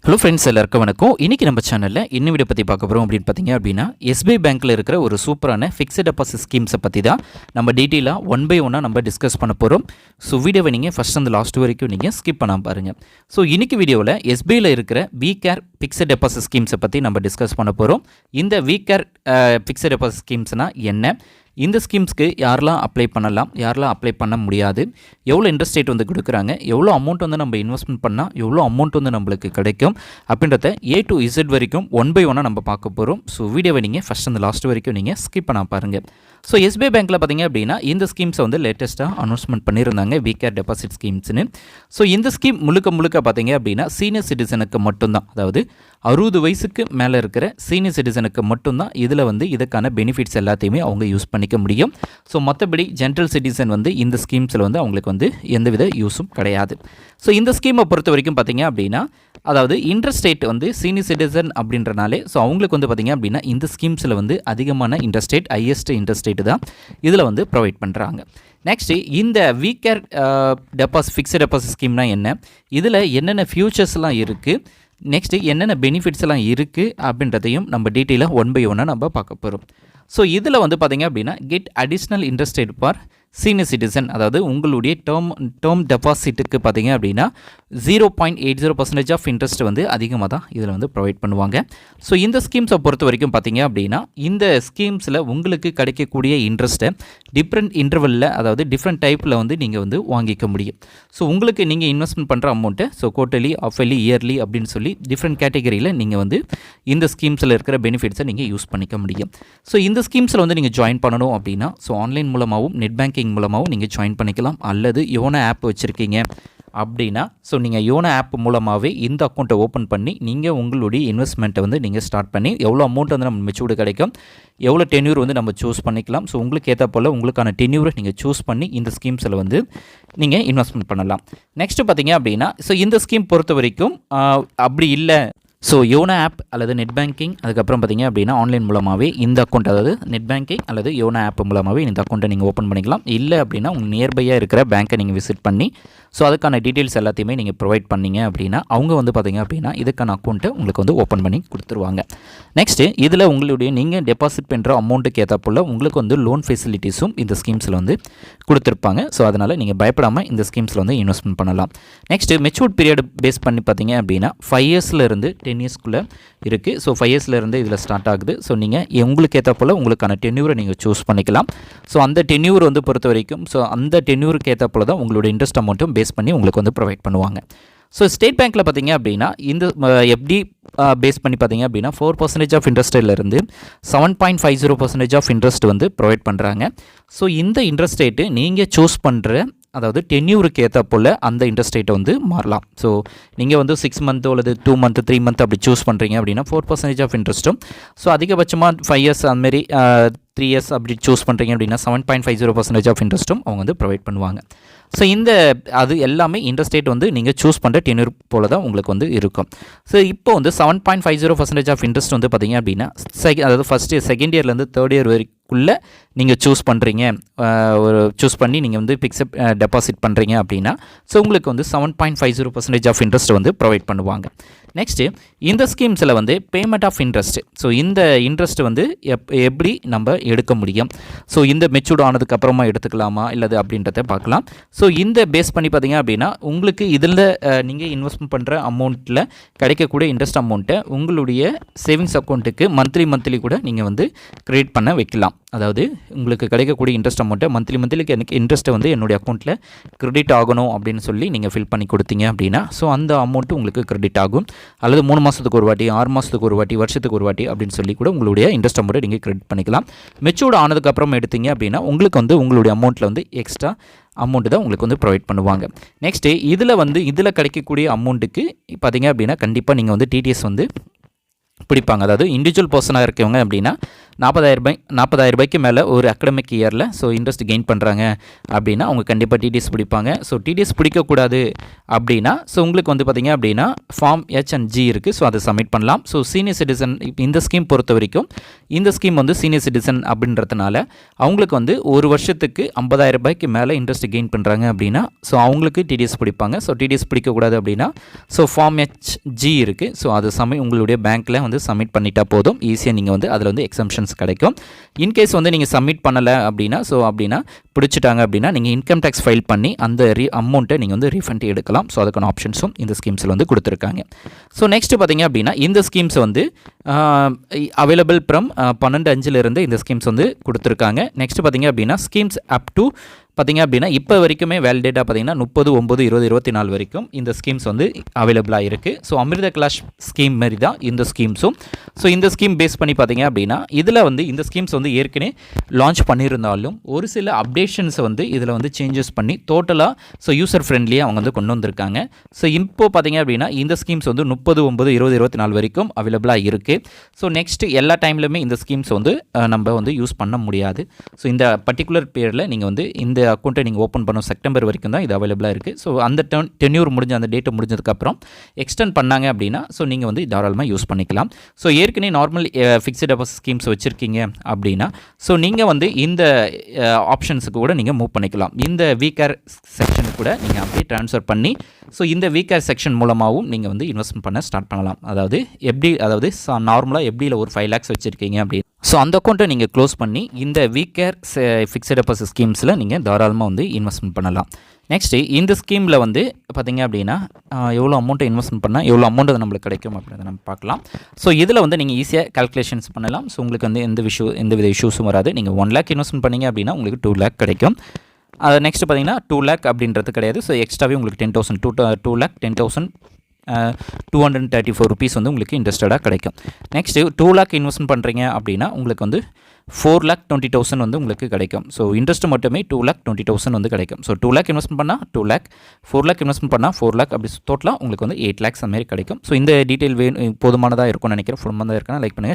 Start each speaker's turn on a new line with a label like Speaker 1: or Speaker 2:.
Speaker 1: Hello friends, எல்லாருக்கும் வணக்கம். இன்றைக்கி நம்ம சேனலில் என்ன வீடியோ பற்றி பார்க்க போகிறோம் அப்படின்னு பார்த்தீங்க அப்படின்னா, எஸ்பிஐ பேங்க்கில் இருக்கிற ஒரு சூப்பரான ஃபிக்ஸட் டெபாசிட் ஸ்கீம்ஸை பற்றி தான் நம்ம டீட்டெயிலாக ஒன் பை ஒன்னாக நம்ம டிஸ்கஸ் பண்ண போகிறோம். ஸோ வீடியோவை நீங்கள் ஃபஸ்ட் அந்த லாஸ்ட் வரைக்கும் நீங்கள் ஸ்கிப் பண்ணாமல் பாருங்கள். ஸோ இன்றைக்கி வீடியோவில் எஸ்பிஐயில் இருக்கிற விகேர் ஃபிக்ஸட் டெபாசிட் ஸ்கீம்ஸை பற்றி நம்ம டிஸ்கஸ் பண்ண போகிறோம். இந்த விகேர் ஃபிக்ஸட் டெபாசிட் ஸ்கீம்ஸ்னால் என்ன, இந்த ஸ்கீம்ஸ்க்கு யாரெல்லாம் அப்ளை பண்ணலாம், யாரெல்லாம் அப்ளை பண்ண முடியாது, எவ்வளோ இன்ட்ரெஸ்ட் ரேட் வந்து கொடுக்குறாங்க, எவ்வளோ அமௌண்ட் வந்து நம்ம இன்வெஸ்ட்மெண்ட் பண்ணால் எவ்வளோ அமௌண்ட் வந்து நம்மளுக்கு கிடைக்கும் அப்படின்றத A to Z வரைக்கும் ஒன் பை ஒன்னாக நம்ம பார்க்க போகிறோம். ஸோ வீடியோவை நீங்கள் ஃபஸ்ட் அந்த லாஸ்ட் வரைக்கும் நீங்கள் ஸ்கிப் பண்ண பாருங்கள். ஸோ எஸ்பிஐ பேங்க்கில் பார்த்தீங்க அப்படின்னா இந்த ஸ்கீம்ஸை வந்து லேட்டஸ்ட்டாக அனௌன்ஸ்மெண்ட் பண்ணியிருந்தாங்க, விகேர் டெபாசிட் ஸ்கீம்ஸ்னு. ஸோ இந்த ஸ்கீம் முழுக்க பார்த்தீங்க அப்படின்னா சீனியர் சிட்டிசனுக்கு மட்டும்தான், அதாவது 60 வயசுக்கு மேலே இருக்கிற சீனியர் சிட்டிசனுக்கு மட்டும்தான் இதில் வந்து இதுக்கான பெனிஃபிட்ஸ் எல்லாத்தையுமே அவங்க யூஸ் பண்ணிக்க முடியும். ஸோ மற்றபடி ஜென்ரல் சிட்டிசன் வந்து இந்த ஸ்கீம்ஸில் வந்து அவங்களுக்கு வந்து எந்தவித யூஸும் கிடையாது. ஸோ இந்த ஸ்கீமை பொறுத்த வரைக்கும் பார்த்தீங்க அப்படின்னா, அதாவது இன்ட்ரெஸ்ட் ரேட் வந்து சீனியர் சிட்டிசன் அப்படின்றனாலே ஸோ அவங்களுக்கு வந்து பார்த்திங்க அப்படின்னா இந்த ஸ்கீம்ஸில் வந்து அதிகமான interest rate, highest interest rate தான் இதில் வந்து ப்ரொவைட் பண்ணுறாங்க. நெக்ஸ்ட்டு இந்த விகேர் ஃபிக்ஸட் டெபாசிட் ஸ்கீம்னா என்ன, இதில் என்னென்ன ஃபியூச்சர்ஸ்லாம் இருக்குது, நெக்ஸ்ட்டு என்னென்ன பெனிஃபிட்ஸ் எல்லாம் இருக்குது அப்படின்றதையும் நம்ம டீட்டெயிலாக ஒன் பை ஒன்னாக நம்ம பார்க்க போகிறோம். ஸோ இதில் வந்து பார்த்திங்க அப்படின்னா get additional interest rate for senior citizen, அதாவது உங்களுடைய டேர்ம் டெபாசிட்டுக்கு பார்த்திங்க அப்படின்னா 0.80% ஆஃப் இன்ட்ரெஸ்ட் வந்து அதிகமாக தான் இதில் வந்து ப்ரொவைட் பண்ணுவாங்க. ஸோ இந்த ஸ்கீம்ஸை பொறுத்த வரைக்கும் பார்த்திங்க அப்படின்னா இந்த ஸ்கீம்ஸில் உங்களுக்கு கிடைக்கக்கூடிய இன்ட்ரெஸ்ட்டை டிஃப்ரெண்ட் இன்டர்வலில், அதாவது டிஃப்ரெண்ட் டைப்பில் வந்து நீங்கள் வந்து வாங்கிக்க முடியும். ஸோ உங்களுக்கு நீங்கள் இன்வெஸ்ட்மெண்ட் பண்ணுற அமௌண்ட்டை ஸோ குவார்ட்டர்லி, ஆஃபர்லி, இயர்லி அப்படின்னு சொல்லி டிஃப்ரெண்ட் கேட்டகரியில் நீங்கள் வந்து இந்த ஸ்கீம்ஸில் இருக்கிற பெனிஃபிட்ஸை நீங்கள் யூஸ் பண்ணிக்க முடியும். ஸோ இந்த ஸ்கீம்ஸில் வந்து நீங்கள் ஜாயின் பண்ணணும் அப்படின்னா ஸோ ஆன்லைன் மூலமாகவும் நெட் பேங்கிங் மூலமாகவும் நீங்கள் ஜாயின் பண்ணிக்கலாம். அல்லது யோனோ ஆப் வச்சுருக்கீங்க அப்படின்னா ஸோ நீங்கள் யோனோ ஆப் மூலமாகவே இந்த அக்கௌண்ட்டை ஓப்பன் பண்ணி நீங்கள் உங்களுடைய இன்வெஸ்ட்மெண்ட்டை வந்து நீங்கள் ஸ்டார்ட் பண்ணி எவ்வளோ அமௌண்ட் வந்து நம்ம மெச்சூர்டு கிடைக்கும், எவ்வளோ டென்யூர் வந்து நம்ம சூஸ் பண்ணிக்கலாம். ஸோ உங்களுக்கு ஏற்ற போல் உங்களுக்கான டென்யூரை நீங்கள் சூஸ் பண்ணி இந்த ஸ்கீம்ஸில் வந்து நீங்கள் இன்வெஸ்ட்மெண்ட் பண்ணலாம். நெக்ஸ்ட்டு பார்த்தீங்க அப்படின்னா ஸோ இந்த ஸ்கீம் பொறுத்த வரைக்கும் அப்படி இல்லை, ஸோ யோனோ ஆப் அல்லது நெட் பேங்கிங், அதுக்கப்புறம் பார்த்திங்க அப்படின்னா ஆன்லைன் மூலமாகவே இந்த அக்கௌண்ட், அதாவது நெட் பேங்கிங் அல்லது யோனோ ஆப் மூலமாகவே இந்த அக்கௌண்ட்டை நீங்கள் ஓப்பன் பண்ணிக்கலாம். இல்லை அப்படின்னா உங்கள் நியர்பையாக இருக்கிற பேங்க்கை நீங்கள் விசிட் பண்ணி ஸோ அதுக்கான டீட்டெயில்ஸ் எல்லாத்தையுமே நீங்கள் ப்ரொவைட் பண்ணிங்க அப்படின்னா அவங்க வந்து பார்த்திங்க அப்படின்னா இதுக்கான அக்கௌண்ட்டை உங்களுக்கு வந்து ஓப்பன் பண்ணி கொடுத்துருவாங்க. நெக்ஸ்ட்டு இதில் உங்களுடைய நீங்கள் டெபாசிட் பண்ணுற அமௌண்ட்டுக்கு ஏற்ற போல் உங்களுக்கு வந்து லோன் ஃபெசிலிட்டிஸும் இந்த ஸ்கீம்ஸில் வந்து கொடுத்துருப்பாங்க. ஸோ அதனால் நீங்கள் பயப்படாமல் இந்த ஸ்கீம்ஸில் வந்து இன்வெஸ்ட்மெண்ட் பண்ணலாம். நெக்ஸ்ட்டு மெச்சூர்ட் பீரியட் பேஸ் பண்ணி பார்த்திங்க அப்படின்னா 5 இயர்ஸ்லேருந்து 10 இயர்ஸ்க்குள்ளே இருக்குது. ஸோ 5 இயர்ஸ்லேருந்து இதில் ஸ்டார்ட் ஆகுது. ஸோ நீங்கள் உங்களுக்கு ஏற்ற போல் உங்களுக்கான டென்யூரை நீங்கள் சூஸ் பண்ணிக்கலாம். ஸோ அந்த டென்யூர் வந்து பொறுத்த வரைக்கும் ஸோ அந்த டென்யூருக்கு ஏற்ற போல் தான் உங்களோட இன்ட்ரெஸ்ட் அமௌண்ட்டும் பேஸ் பண்ணி உங்களுக்கு வந்து ப்ரொவைட் பண்ணுவாங்க. ஸோ ஸ்டேட் பேங்க்கில் பார்த்தீங்க அப்படின்னா இந்த எஃப்டி பேஸ் பண்ணி பார்த்தீங்க அப்படின்னா 4% ஆஃப் இன்ட்ரெஸ்ட்டிலேருந்து 7.50% ஆஃப் இன்ட்ரெஸ்ட் வந்து ப்ரொவைட் பண்ணுறாங்க. ஸோ இந்த இன்ட்ரெஸ்ட் ரேட்டு நீங்கள் சூஸ் பண்ணுற, அதாவது டென்யூருக்கு ஏற்ற போல் அந்த இன்ட்ரெஸ்ட் ரேட்டை வந்து மாறலாம். ஸோ நீங்கள் வந்து 6 மந்த்தோ அல்லது 2 மந்த் 3 மந்த் அப்படி சூஸ் பண்ணுறீங்க அப்படின்னா 4% ஆஃப் இன்ட்ரெஸ்ட்டும், ஸோ அதிகபட்சமாக 5 இயர்ஸ் அதுமாரி 3 இயர்ஸ் அப்படி சூஸ் பண்ணுறீங்க அப்படின்னா 7.50% ஆஃப் இன்ட்ரெஸ்ட்டும் அவங்க வந்து ப்ரொவைட் பண்ணுவாங்க. ஸோ அது எல்லாமே இன்ட்ரெஸ்ட் ரேட் வந்து நீங்கள் சூஸ் பண்ணுற டென்யூர் போல் தான் உங்களுக்கு வந்து இருக்கும். ஸோ இப்போ வந்து 7.50% ஆஃப் இன்ட்ரெஸ்ட் வந்து பார்த்திங்க அப்படின்னா அதாவது ஃபஸ்ட் இயர், செகண்ட் இயர்லேருந்து தேர்ட் இயர் வரைக்குள்ளே நீங்கள் சூஸ் பண்ணுறீங்க, சூஸ் பண்ணி நீங்கள் வந்து ஃபிக்ஸட் டெபாசிட் பண்ணுறீங்க அப்படின்னா ஸோ உங்களுக்கு வந்து 7.50% ஆஃப் இன்ட்ரெஸ்ட் வந்து ப்ரொவைட் பண்ணுவாங்க. நெக்ஸ்ட்டு இந்த ஸ்கீம்ஸில் வந்து பேமெண்ட் ஆஃப் இன்ட்ரெஸ்ட், ஸோ இந்த இன்ட்ரெஸ்ட் வந்து எப்படி நம்ம எடுக்க முடியும், ஸோ இந்த மெச்சூர்ட் ஆனதுக்கப்புறமா எடுத்துக்கலாமா இல்லது அப்படின்றத பார்க்கலாம். ஸோ இந்த பேஸ் பண்ணி பார்த்தீங்க அப்படின்னா உங்களுக்கு இதில் நீங்கள் இன்வெஸ்ட்மெண்ட் பண்ணுற அமௌண்ட்டில் கிடைக்கக்கூடிய இன்ட்ரெஸ்ட் அமௌண்ட்டை உங்களுடைய சேவிங்ஸ் அக்கௌண்ட்டுக்கு மந்த்லி கூட நீங்கள் வந்து கிரெடிட் பண்ண வைக்கலாம். அதாவது உங்களுக்கு கிடைக்கக்கூடிய இன்ட்ரெஸ்ட் அமௌண்ட்டை மந்த்லிக்கு எனக்கு இன்ட்ரெஸ்ட்டை வந்து என்னுடைய அக்கௌண்ட்டில் கிரெடிட் ஆகணும் அப்படின்னு சொல்லி நீங்கள் ஃபில் பண்ணி கொடுத்தீங்க அப்படின்னா ஸோ அந்த அமௌண்ட்டு உங்களுக்கு கிரெடிட் ஆகும். அல்லது 3 மாதத்துக்கு ஒரு வாட்டி, 6 மாதத்துக்கு ஒரு வாட்டி, வருஷத்துக்கு ஒரு வாட்டி அப்படின்னு சொல்லி கூட உங்களுடைய இன்ட்ரெஸ்ட் அமௌண்ட்டை நீங்கள் கிரெடிட் பண்ணிக்கலாம். மெச்சூர்ட் ஆனதுக்கப்புறம் எடுத்தீங்க அப்படின்னா உங்களுக்கு வந்து உங்களுடைய அமௌண்ட்டில் வந்து எக்ஸ்ட்ரா அமௌண்ட்டு தான் உங்களுக்கு வந்து ப்ரொவைட் பண்ணுவாங்க. நெக்ஸ்ட்டு இதில் கிடைக்கக்கூடிய அமௌண்ட்டுக்கு பார்த்திங்க அப்படின்னா கண்டிப்பாக நீங்கள் வந்து டிடிஎஸ் வந்து பிடிப்பாங்க. அதாவது இண்டிவிஜுவல் பர்சனாக இருக்கவங்க அப்படின்னா 40,000 ரூபாய்க்கு மேலே ஒரு அகடமிக் இயரில் ஸோ இன்ட்ரெஸ்ட் கெயின் பண்ணுறாங்க அப்படின்னா அவங்க கண்டிப்பாக டிடிஎஸ் பிடிப்பாங்க. ஸோ டிடிஎஸ் பிடிக்கக்கூடாது அப்படின்னா ஸோ உங்களுக்கு வந்து பார்த்திங்க அப்படின்னா ஃபார்ம் H and G இருக்குது. ஸோ அதை சப்மிட் பண்ணலாம். ஸோ சீனியர் சிட்டிசன் இந்த ஸ்கீம் பொறுத்த வரைக்கும் இந்த ஸ்கீம் வந்து சீனியர் சிட்டிசன் அப்படின்றதுனால அவங்களுக்கு வந்து ஒரு வருஷத்துக்கு 50,000 ரூபாய்க்கு மேலே இன்ட்ரெஸ்ட் கெயின் பண்ணுறாங்க அப்படின்னா ஸோ அவங்களுக்கு டிடிஎஸ் பிடிப்பாங்க. ஸோ டிடிஎஸ் பிடிக்கக்கூடாது அப்படின்னா ஸோ ஃபார்ம் HG இருக்குது. ஸோ அது உங்களுடைய பேங்க்கில் வந்து சப்மிட் பண்ணிட்டா போதும். ஈஸியாக நீங்கள் வந்து அதில் வந்து எக்ஸம்ஷன்ஸ் கிடைக்கும். இன்கேஸ் வந்து நீங்கள் சப்மிட் பண்ணலை அப்படின்னா ஸோ அப்படின்னா பிடிச்சிட்டாங்க அப்படின்னா நீங்கள் இன்கம் டேக்ஸ் ஃபைல் பண்ணி அந்த அமௌண்ட்டை நீங்கள் வந்து ரீஃபண்ட் எடுக்கலாம். ஸோ அதுக்கான ஆப்ஷன்ஸும் இந்த ஸ்கீம்ஸில் வந்து கொடுத்துருக்காங்க. ஸோ நெக்ஸ்ட் பார்த்தீங்க அப்படின்னா இந்த ஸ்கீம்ஸ் வந்து அவைலபிள் ஃப்ரம் 12/5 இந்த ஸ்கீம்ஸ் வந்து கொடுத்துருக்காங்க. நெக்ஸ்ட் பார்த்தீங்க அப்படின்னா ஸ்கீம்ஸ் அப் டு பார்த்திங்க அப்படின்னா இப்போ வரைக்குமே வேலிடேட்டாக பார்த்தீங்கன்னா 30/9/2024 வரைக்கும் இந்த ஸ்கீம்ஸ் வந்து அவைலபிளாக இருக்குது. ஸோ அமிர்த கலாஷ் ஸ்கீம் மாதிரி தான் இந்த ஸ்கீம்ஸும். ஸோ இந்த ஸ்கீம் பேஸ் பண்ணி பார்த்தீங்க அப்படின்னா இதில் வந்து இந்த ஸ்கீம்ஸ் வந்து ஏற்கனவே லான்ச் பண்ணியிருந்தாலும் ஒரு சில அப்டேஷன்ஸை வந்து இதில் வந்து சேஞ்சஸ் பண்ணி டோட்டலாக ஸோ யூசர் ஃப்ரெண்ட்லியாக அவங்க வந்து கொண்டு வந்திருக்காங்க. ஸோ இப்போ பார்த்தீங்க அப்படின்னா இந்த ஸ்கீம்ஸ் வந்து 30/9/2024 வரைக்கும் அவைலபிளாக இருக்குது. ஸோ நெக்ஸ்ட் எல்லா டைம்லையுமே இந்த ஸ்கீம்ஸ் வந்து நம்ம வந்து யூஸ் பண்ண முடியாது. ஸோ இந்த பர்டிகுலர் பீரியடில் நீங்கள் வந்து இந்த அக்கௌண்ட்டை நீங்கள் ஓப்பன் பண்ணோம் செப்டம்பர் வரைக்கும் தான் இது அவைலபிளாக இருக்குது. ஸோ அந்த டென்யூர் முடிஞ்ச அந்த டேட்டு முடிஞ்சதுக்கப்புறம் எக்ஸ்டெண்ட் பண்ணாங்க அப்படின்னா ஸோ நீங்கள் வந்து தாராளமாக யூஸ் பண்ணிக்கலாம். ஸோ ஏற்கனவே நார்மல் ஃபிக்ஸ்டு டெபாசிட் ஸ்கீம்ஸ் வச்சுருக்கீங்க அப்படின்னா ஸோ நீங்கள் வந்து இந்த ஆப்ஷன்ஸுக்கு கூட நீங்கள் மூவ் பண்ணிக்கலாம். இந்த வீக்கர் செக்ஷனுக்கு கூட நீங்கள் அப்படியே ட்ரான்ஸ்ஃபர் பண்ணி ஸோ இந்த வீக்கர் செக்ஷன் மூலமாகவும் நீங்கள் வந்து இன்வெஸ்ட்மெண்ட் பண்ண ஸ்டார்ட் பண்ணலாம். அதாவது நார்மலாக எப்படியில் ஒரு 5 lakhs வச்சுருக்கீங்க அப்படின்னு ஸோ அந்த அக்கௌண்ட்டை நீங்கள் க்ளோஸ் பண்ணி இந்த வீக்கர் ஃபிக்ஸ்டு டெபாசிட் ஸ்கீம்ஸில் நீங்கள் தாராளமாக வந்து இன்வெஸ்ட்மெண்ட் பண்ணலாம். நெக்ஸ்ட்டு இந்த ஸ்கீமில் வந்து பார்த்திங்க அப்படின்னா எவ்வளோ அமௌண்ட்டை இன்வெஸ்ட்மெண்ட் பண்ணால் எவ்வளோ அமௌண்ட் நம்மளுக்கு கிடைக்கும் அப்படின்றத நம்ம பார்க்கலாம். ஸோ இதில் வந்து நீங்கள் ஈஸியாக கால்குலேஷன்ஸ் பண்ணலாம். ஸோ உங்களுக்கு வந்து எந்த வித இஷ்யூஸும் வராது. நீங்கள் 1 lakh இன்வெஸ்ட்மெண்ட் பண்ணிங்க அப்படின்னா உங்களுக்கு 2 lakh கிடைக்கும். அது நெக்ஸ்ட் பார்த்தீங்கன்னா 2 lakh அப்படின்றது கிடையாது. ஸோ எக்ஸ்ட்ராவே உங்களுக்கு 10,000 2,10,234 rupees வந்து உங்களுக்கு இன்ட்ரெஸ்டடாக கிடைக்கும். நெக்ஸ்ட்டு 2 lakh இன்வெஸ்ட்மெண்ட் பண்ணுறீங்க அப்படின்னா உங்களுக்கு வந்து 4,20,000 வந்து உங்களுக்கு கிடைக்கும். ஸோ இன்ட்ரெஸ்ட் மட்டுமே 2,20,000 வந்து கிடைக்கும். ஸோ 2 lakh இன்வெஸ்ட்மெண்ட் பண்ணால் 2 lakh, 4 lakh இன்வெஸ்ட்மெண்ட் பண்ணால் 4 lakh, அப்படி டோட்டலாக உங்களுக்கு வந்து 8 lakhs அந்த மாதிரி கிடைக்கும். ஸோ இந்த டீட்டெயில் போதுமானதாக இருக்கும்னு நினைக்கிறேன். ஃபுல்லாக தான் இருக்குன்னா லைக் பண்ணுங்கள்.